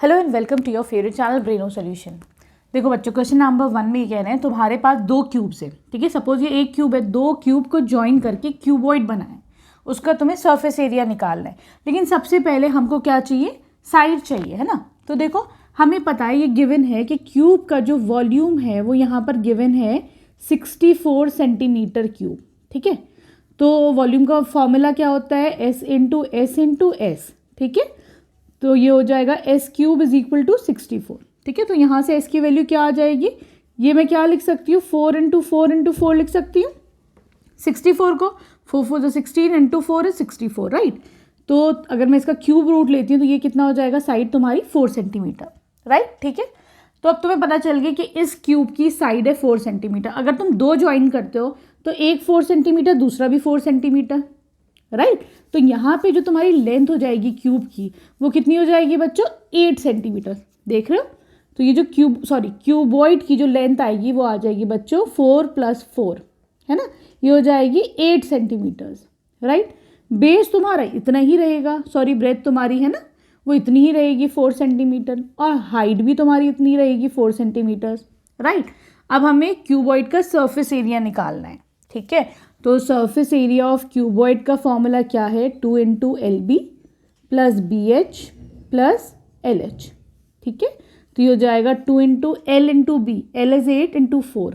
Hello and welcome to your favourite channel Braino Solution. देखो बच्चों, question number 1 में ये कह रहे हैं तुम्हारे पास दो क्यूब्स है, ठीक है। सपोज ये एक क्यूब है, दो क्यूब को ज्वाइन करके क्यूबॉइड बनाए, उसका तुम्हें सरफेस एरिया निकालना है। लेकिन सबसे पहले हमको क्या चाहिए, साइड चाहिए, है ना। तो देखो हमें पता है, ये गिवन है कि क्यूब का जो वॉल्यूम है वो यहाँ पर गिवन है 64 सेंटीमीटर क्यूब, ठीक है। तो वॉल्यूम का फॉर्मूला क्या होता है, S इंटू एस, ठीक है। तो ये हो जाएगा S cube is equal to 64, ठीक है। तो यहाँ से S की वैल्यू क्या आ जाएगी, ये मैं क्या लिख सकती हूँ, 4 इंटू फोर लिख सकती हूँ। 64 को 4 4 16 इंटू 4 इज 64, राइट। तो अगर मैं इसका क्यूब रूट लेती हूँ तो ये कितना हो जाएगा, साइड तुम्हारी 4 सेंटीमीटर, राइट, ठीक है। तो अब तुम्हें पता चल गया कि इस क्यूब की साइड है 4 सेंटीमीटर। अगर तुम दो ज्वाइन करते हो तो एक 4 सेंटीमीटर, दूसरा भी 4 सेंटीमीटर, राइट। तो यहाँ पे जो तुम्हारी लेंथ हो जाएगी क्यूब की वो कितनी हो जाएगी बच्चों, 8 सेंटीमीटर। देख रहे हो, तो ये जो क्यूबॉइड की जो लेंथ आएगी वो आ जाएगी बच्चों 4 + 4, है ना। ये हो जाएगी 8 सेंटीमीटर्स, राइट। बेस तुम्हारा इतना ही रहेगा, ब्रेथ तुम्हारी है ना वो इतनी ही रहेगी 4 सेंटीमीटर, और हाइट भी तुम्हारी इतनी रहेगी 4 सेंटीमीटर्स, राइट। अब हमें क्यूबॉइड का सरफेस एरिया निकालना है, ठीक है। तो सरफेस एरिया ऑफ क्यूबॉइड का फॉर्मूला क्या है, 2 into LB plus BH plus LH, ठीक है। तो ये हो जाएगा 2 into L into B, L is 8 into 4,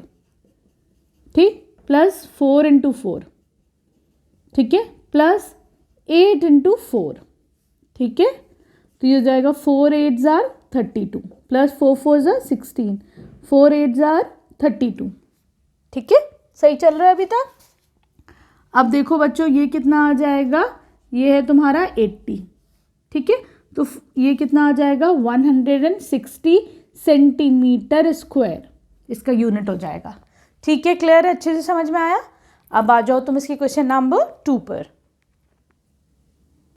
ठीक, प्लस 4 इंटू 4, ठीक है, प्लस 8 इंटू 4, ठीक है। तो ये हो जाएगा 4 8s are 32 plus 4 4s are 16, 4 8s are 32, ठीक है। सही चल रहा है अभी तक। अब देखो बच्चों ये कितना आ जाएगा, ये है तुम्हारा 80, ठीक है। तो ये कितना आ जाएगा, 160 सेंटीमीटर स्क्वायर इसका यूनिट हो जाएगा, ठीक है। क्लियर है, अच्छे से समझ में आया। अब आ जाओ तुम इसकी क्वेश्चन नंबर 2 पर।